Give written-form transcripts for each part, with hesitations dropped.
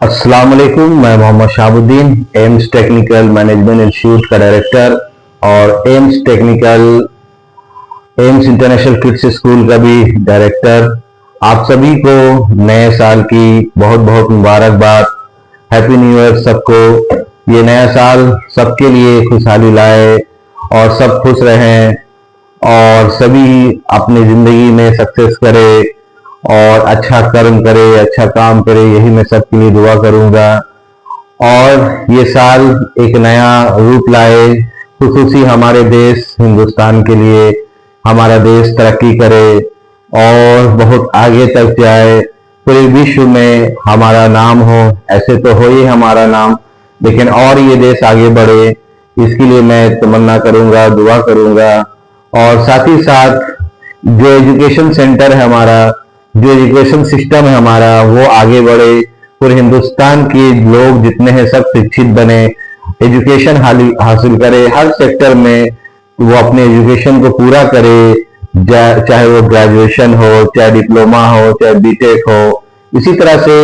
अस्सलाम वालेकुम। मैं Mohammad Shahbuddin, AIMS technical management institute का डायरेक्टर और एम्स इंटरनेशनल किड्स स्कूल का भी डायरेक्टर। आप सभी को नए साल की बहुत बहुत मुबारकबाद। हैप्पी न्यू ईयर सबको। ये नया साल सबके लिए खुशहाली लाए और सब खुश रहें और सभी अपनी जिंदगी में सक्सेस करे और अच्छा कर्म करे, अच्छा काम करे, यही मैं सबके लिए दुआ करूंगा। और ये साल एक नया रूप लाए, खुसूसी हमारे देश हिंदुस्तान के लिए। हमारा देश तरक्की करे और बहुत आगे तक जाए, पूरे विश्व में हमारा नाम हो। ऐसे तो हो ही हमारा नाम, लेकिन और ये देश आगे बढ़े, इसके लिए मैं तमन्ना करूंगा, दुआ करूंगा। और साथ ही साथ जो एजुकेशन सेंटर है हमारा, जो एजुकेशन सिस्टम है हमारा, वो आगे बढ़े। पूरे हिंदुस्तान के लोग जितने हैं सब शिक्षित बने, एजुकेशन हासिल करे, हर सेक्टर में वो अपने एजुकेशन को पूरा करे, चाहे वो ग्रेजुएशन हो, चाहे डिप्लोमा हो, चाहे बीटेक हो। इसी तरह से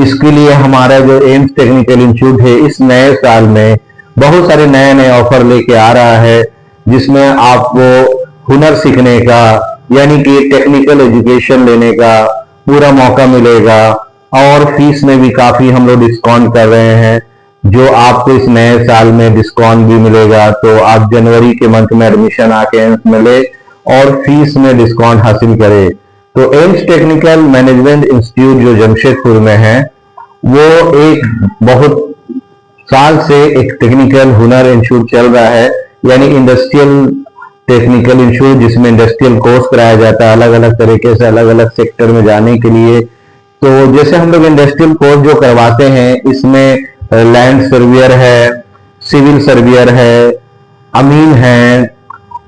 इसके लिए हमारा जो एम्स टेक्निकल इंस्टीट्यूट है इस नए साल में बहुत सारे नए नए ऑफर लेके आ रहा है, जिसमें आपको हुनर सीखने का यानी कि टेक्निकल एजुकेशन लेने का पूरा मौका मिलेगा। और फीस में भी काफी हम लोग डिस्काउंट कर रहे हैं, जो आपको इस नए साल में डिस्काउंट भी मिलेगा। तो आप जनवरी के मंथ में एडमिशन आके एम्स में ले और फीस में डिस्काउंट हासिल करें। तो एम्स टेक्निकल मैनेजमेंट इंस्टीट्यूट जो जमशेदपुर में है, वो एक बहुत साल से एक टेक्निकल हुनर इंस्टीट्यूट चल रहा है, यानी इंडस्ट्रियल टेक्निकल इंस्टीट्यूट, जिसमें इंडस्ट्रियल कोर्स कराया जाता है अलग अलग तरीके से, अलग अलग सेक्टर में जाने के लिए। तो जैसे हम लोग इंडस्ट्रियल कोर्स जो करवाते हैं, इसमें लैंड सर्वियर है, सिविल सर्वियर है, अमीन है,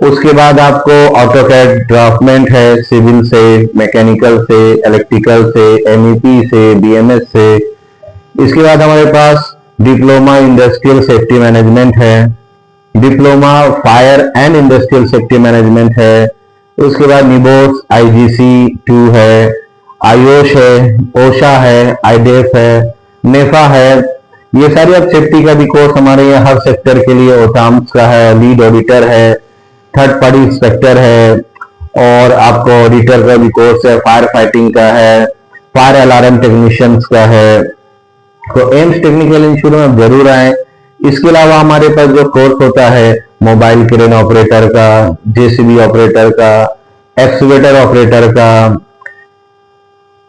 उसके बाद आपको ऑटोकैड ड्राफ्टमेंट है, सिविल से, मैकेनिकल से, इलेक्ट्रिकल से, एमईपी से, बीएमएस से। इसके बाद हमारे पास डिप्लोमा इंडस्ट्रियल सेफ्टी मैनेजमेंट है, diploma fire and industrial safety management है। उसके बाद निबोस आईजीसी 2 है, आयोश है, ओशा है, आईडेफ है, नेफा है। ये सारी अब सेफ्टी का भी कोर्स हमारे यहाँ हर सेक्टर के लिए ओटाम्स का है, लीड ऑडिटर है, थर्ड पार्टी इंस्पेक्टर है, और आपको ऑडिटर का भी कोर्स है, फायर फाइटिंग का है, फायर अलार्म टेक्नीशियंस का है। तो एम्स टेक्निकल इंस्टीट्यूट में आप जरूर आए। इसके अलावा हमारे पास जो कोर्स होता है मोबाइल क्रेन ऑपरेटर का, जेसीबी ऑपरेटर का, एक्सवेटर ऑपरेटर का,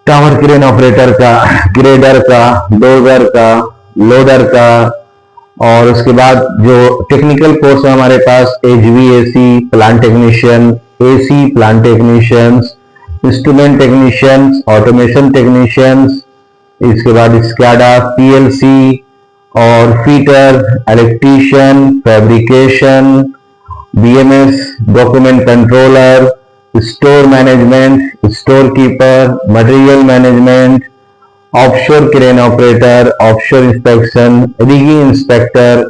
टावर क्रेन ऑपरेटर का, ग्रेडर का, डोजर का, लोडर का, और उसके बाद जो टेक्निकल कोर्स है हमारे पास HVAC plant technician, AC plant technicians, instrument technicians, automation technicians, इसके बाद स्काडा, पीएलसी और fitter, electrician, fabrication, BMS, document controller, store management, store keeper, material management, offshore crane operator, offshore inspection, rigging inspector,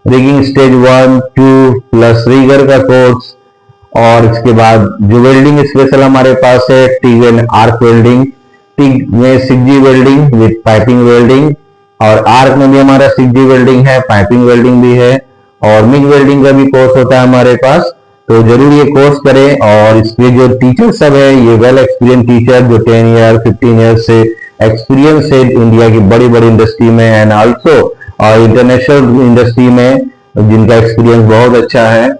rigging stage 1, 2 plus rigour का course. और इसके बाद जो welding special हमारे पास है, TIG and arc welding, TIG में 6G welding with piping welding, और arc में भी हमारा 6G वेल्डिंग है, पाइपिंग वेल्डिंग भी है, और मिग वेल्डिंग का भी कोर्स होता है हमारे पास। तो जरूर ये कोर्स करें। और इसके जो टीचर सब है, ये वेल एक्सपीरियंस टीचर जो 10 ईयर 15 ईयर से एक्सपीरियंस है इंडिया की बड़ी बड़ी इंडस्ट्री में एंड आल्सो इंटरनेशनल इंडस्ट्री में, जिनका एक्सपीरियंस बहुत अच्छा है।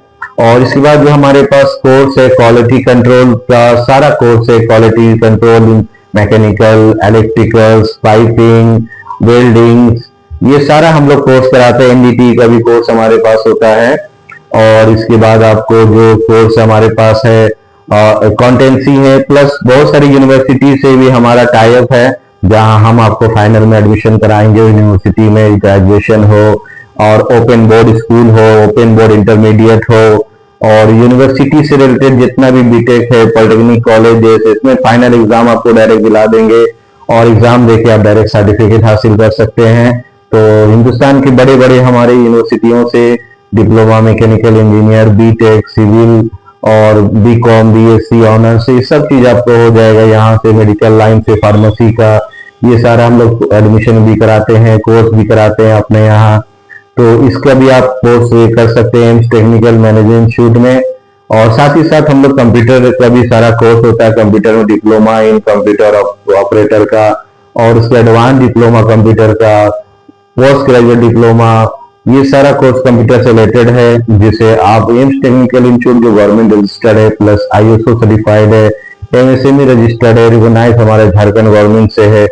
और इसके बाद जो हमारे पास कोर्स है क्वालिटी कंट्रोल का, सारा कोर्स है quality control, mechanical, electrical, piping, welding, ये सारा हम लोग कोर्स कराते हैं। एनडीटी का भी कोर्स हमारे पास होता है। और इसके बाद आपको जो कोर्स हमारे पास है अकाउंटेंसी है, प्लस बहुत सारी यूनिवर्सिटी से भी हमारा टाई अप है, जहां हम आपको फाइनल में एडमिशन कराएंगे। यूनिवर्सिटी में ग्रेजुएशन हो और ओपन बोर्ड स्कूल हो, ओपन बोर्ड इंटरमीडिएट हो, और यूनिवर्सिटी से रिलेटेड जितना भी बीटेक है, पॉलिटेक्निक कॉलेज है, इसमें फाइनल एग्जाम आपको डायरेक्ट दिला देंगे और एग्जाम देके आप डायरेक्ट सर्टिफिकेट हासिल कर सकते हैं। तो हिंदुस्तान के बड़े बड़े हमारे यूनिवर्सिटियों से diploma mechanical engineer, B Tech, civil और बीकॉम, बीएससी ऑनर्स, ये सब चीज आपको हो जाएगा। यहाँ से मेडिकल लाइन से फार्मेसी का ये सारा हम लोग एडमिशन भी कराते हैं, कोर्स भी कराते हैं अपने यहाँ। तो इसका भी आप कोर्स कर सकते हैं एम्स टेक्निकल मैनेजमेंट इंस्टीट्यूट में। और साथ ही साथ हम लोग कंप्यूटर का भी सारा कोर्स होता है, कंप्यूटर में डिप्लोमा इन कंप्यूटर ऑपरेटर का, और उसके एडवांस डिप्लोमा कंप्यूटर का, पोस्ट ग्रेजुएट डिप्लोमा, ये सारा कोर्स कंप्यूटर से रिलेटेड है, जिसे आप एम्स टेक्निकल इंस्टीट्यूट जो गवर्नमेंट रजिस्टर्ड है, प्लस ISO सर्टिफाइड है, MSME रजिस्टर्ड है, रिकॉग्नाइज हमारे झारखंड गवर्नमेंट से है।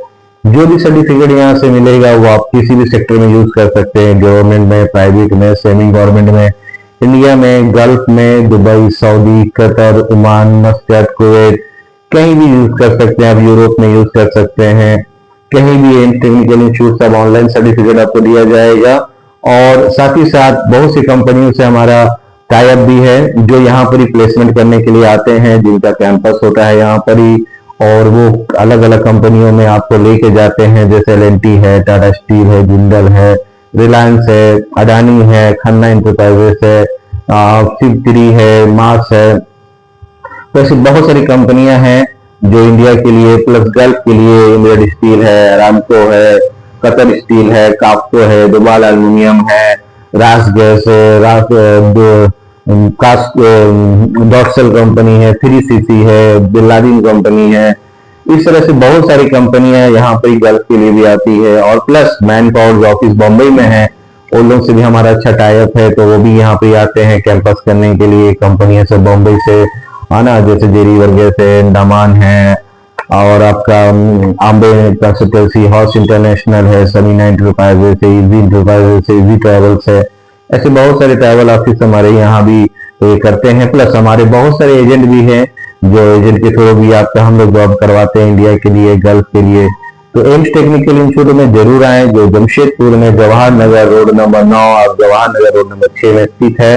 जो भी सर्टिफिकेट यहाँ से मिलेगा वो आप किसी भी सेक्टर में यूज कर सकते हैं, गवर्नमेंट में, प्राइवेट में, सेमी गवर्नमेंट में, इंडिया में, गल्फ में, Dubai, Saudi, Qatar, Oman, Muscat, Kuwait, कहीं भी यूज कर सकते हैं आप, यूरोप में यूज कर सकते हैं, कहीं भी एम्स टेक्निकल इंस्टीट्यूट से ऑनलाइन सर्टिफिकेट आपको दिया जाएगा। और साथ ही साथ बहुत सी कंपनियों से हमारा टाई अप भी है, जो यहाँ पर ही प्लेसमेंट करने के लिए आते हैं, जिनका कैंपस होता है यहाँ पर ही, और वो अलग अलग कंपनियों में आपको लेके जाते हैं, जैसे L&T है, टाटा स्टील है, जिंदल है, रिलायंस है, अडानी है, खन्ना इंटरप्राइजेस है, शिव3 है, मार्स है। तो ऐसी बहुत सारी कंपनियां हैं जो इंडिया के लिए, प्लस गल्फ के लिए, इंडियन स्टील है, अरामको है, कतर स्टील है, काप्को है, दुबाल एल्यूमिनियम है, रास गैस है, डॉक्सल कंपनी है, 3CC है, बिल्लादिन कंपनी है। इस तरह से बहुत सारी कंपनियां यहाँ पर गल्फ के लिए भी आती है। और plus man power office Bombay में है, उन लोगों से भी हमारा अच्छा टाई अप है, तो वो भी यहाँ पे आते हैं कैंपस करने के लिए, कंपनियां से बॉम्बे से आना, जैसे जेरी वर्गे से, अंडमान है, और आपका आम्बे कंसल्टेंसी हाउस इंटरनेशनल है, समीना इंटरप्राइजेस है, इजी इंटरप्राइजेस है, इजी ट्रेवल्स है। ऐसे बहुत सारे ट्रैवल ऑफिस हमारे यहाँ भी करते हैं। प्लस हमारे बहुत सारे एजेंट भी हैं, जो एजेंट के थ्रू भी आपका हम लोग जॉब करवाते हैं इंडिया के लिए, गल्फ के लिए। तो एम्स टेक्निकल इंस्टीट्यूट में जरूर आए, जो जमशेदपुर में जवाहर नगर रोड नंबर 9 और जवाहर नगर रोड नंबर 6 में स्थित है।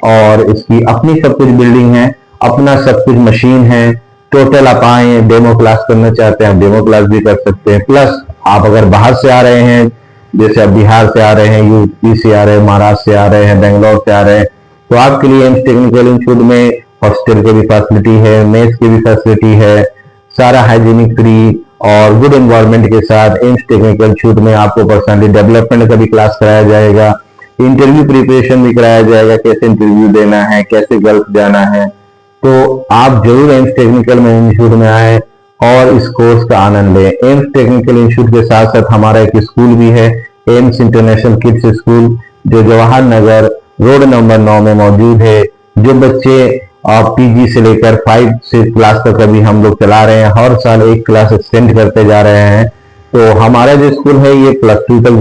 और इसकी अपनी सब कुछ बिल्डिंग है, अपना सब कुछ मशीन है। टोटल आप आए, डेमो क्लास करना चाहते हैं, डेमो क्लास भी कर सकते हैं। प्लस आप अगर बाहर से आ रहे हैं, जैसे आप बिहार से आ रहे हैं, यूपी से आ रहे हैं, महाराष्ट्र से आ रहे हैं, बेंगलोर से आ रहे हैं, तो आपके लिए एम्स टेक्निकल इंस्टीट्यूट में हॉस्टल की भी फैसिलिटी है, मेस की भी फैसिलिटी है, सारा हाइजीनिक फ्री और गुड एनवायरनमेंट के साथ एम्स टेक्निकल इंस्टीट्यूट में आपको पर्सनालिटी डेवलपमेंट का भी क्लास कराया जाएगा, इंटरव्यू प्रिपरेशन भी कराया जाएगा, कैसे इंटरव्यू देना है, कैसे गल्फ जाना है। तो आप जरूर एम्स टेक्निकल में इंस्टीट्यूट में आए और इस कोर्स का आनंद लें। एम्स टेक्निकल इंस्टीट्यूट के साथ साथ हमारा एक स्कूल भी है, एम्स इंटरनेशनल किड्स स्कूल, जो जवाहर नगर रोड नंबर 9 में मौजूद है। जो बच्चे PG से लेकर 5 से क्लास तक अभी हम लोग चला रहे हैं, हर साल एक क्लास एक्सटेंड करते जा रहे हैं। तो हमारा जो स्कूल है ये +2 तक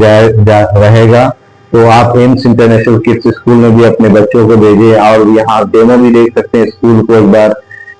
रहेगा। तो आप एम्स इंटरनेशनल किड्स स्कूल में भी अपने बच्चों को भेजें, और यहाँ डेमो भी देख सकते हैं स्कूल को एक बार।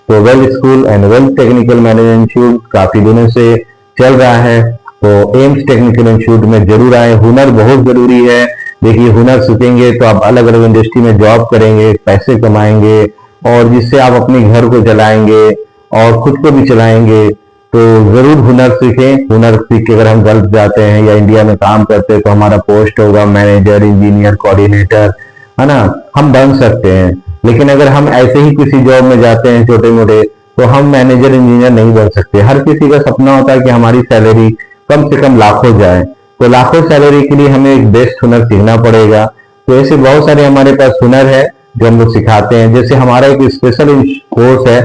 तो well school and well technical management institute काफी दिनों से चल रहा है, तो एम्स टेक्निकल इंस्टीट्यूट में जरूर आए। हुनर बहुत जरूरी है। देखिए, हुनर सीखेंगे तो आप अलग अलग इंडस्ट्री में जॉब करेंगे, पैसे कमाएंगे, और जिससे आप अपने घर को चलाएंगे और खुद को भी चलाएंगे। तो जरूर हुनर सीखें। हुनर सीख के अगर हम गल्फ जाते हैं या इंडिया में काम करते हैं, तो हमारा पोस्ट होगा मैनेजर, इंजीनियर, कोऑर्डिनेटर, है ना, हम बन सकते हैं। लेकिन अगर हम ऐसे ही किसी जॉब में जाते हैं छोटे मोटे, तो हम मैनेजर, इंजीनियर नहीं बन सकते। हर किसी का सपना होता है कि हमारी सैलरी कम से कम लाखों जाए, तो लाखों सैलरी के लिए हमें एक बेस्ट हुनर सीखना पड़ेगा। तो ऐसे बहुत सारे हमारे पास हुनर है जो हम लोग सिखाते हैं। जैसे हमारा एक स्पेशल कोर्स है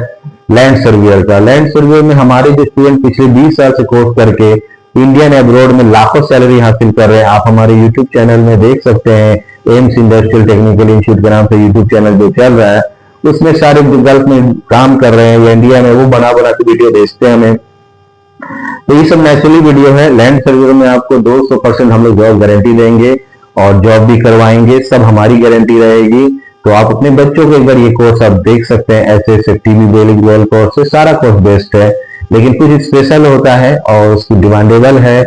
लैंड सर्वेयर का। लैंड सर्वेयर में हमारे जो स्टूडेंट पिछले 20 साल से कोर्स करके इंडियन एब्रोड में लाखों सैलरी हासिल कर रहे हैं, आप हमारे यूट्यूब चैनल में देख सकते हैं। एम्स इंडस्ट्रियल टेक्निकल इंस्टीट्यूट के नाम से यूट्यूब चैनल जो चल रहा है, उसमें सारे जो गल्फ में काम कर रहे हैं या इंडिया में, वो बना बना के वीडियो भेजते हैं हमें। तो ये सब नेचुरली वीडियो है। लैंड सर्वेयर में आपको 200% हम लोग जॉब गारंटी देंगे और जॉब भी करवाएंगे, सब हमारी गारंटी रहेगी। तो आप अपने बच्चों को एक बार ये कोर्स आप देख सकते हैं। ऐसे टीवी बेलिंग कोर्स है, सारा कोर्स बेस्ट है, लेकिन कुछ स्पेशल होता है और उसकी डिमांडेबल है।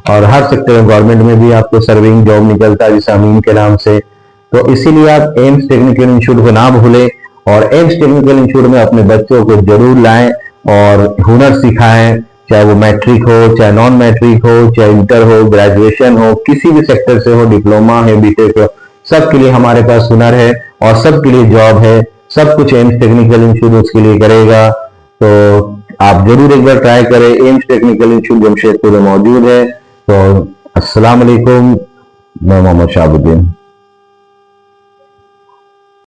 और हर सेक्टर में, गवर्नमेंट में भी आपको सर्विंग जॉब निकलता है जैसे अमीन के नाम से। तो इसीलिए आप एम्स टेक्निकल इंस्टीट्यूट को ना भूलें और एम्स टेक्निकल इंस्टीट्यूट में अपने बच्चों को जरूर लाएं और हुनर सिखाएं, चाहे वो मैट्रिक हो, चाहे नॉन मैट्रिक हो, चाहे इंटर हो, ग्रेजुएशन हो, किसी भी सेक्टर से हो, डिप्लोमा है, बीटेक हो, सबके लिए हमारे पास हुनर है और सबके लिए जॉब है। सब कुछ एम्स टेक्निकल इंस्टीट्यूट के लिए करेगा। तो आप जरूर एक बार ट्राई करें। एम्स टेक्निकल इंस्टीट्यूट जमशेदपुर में मौजूद है। तो अस्सलाम वालेकुम, मैं मोहम्मद शाहबुद्दीन।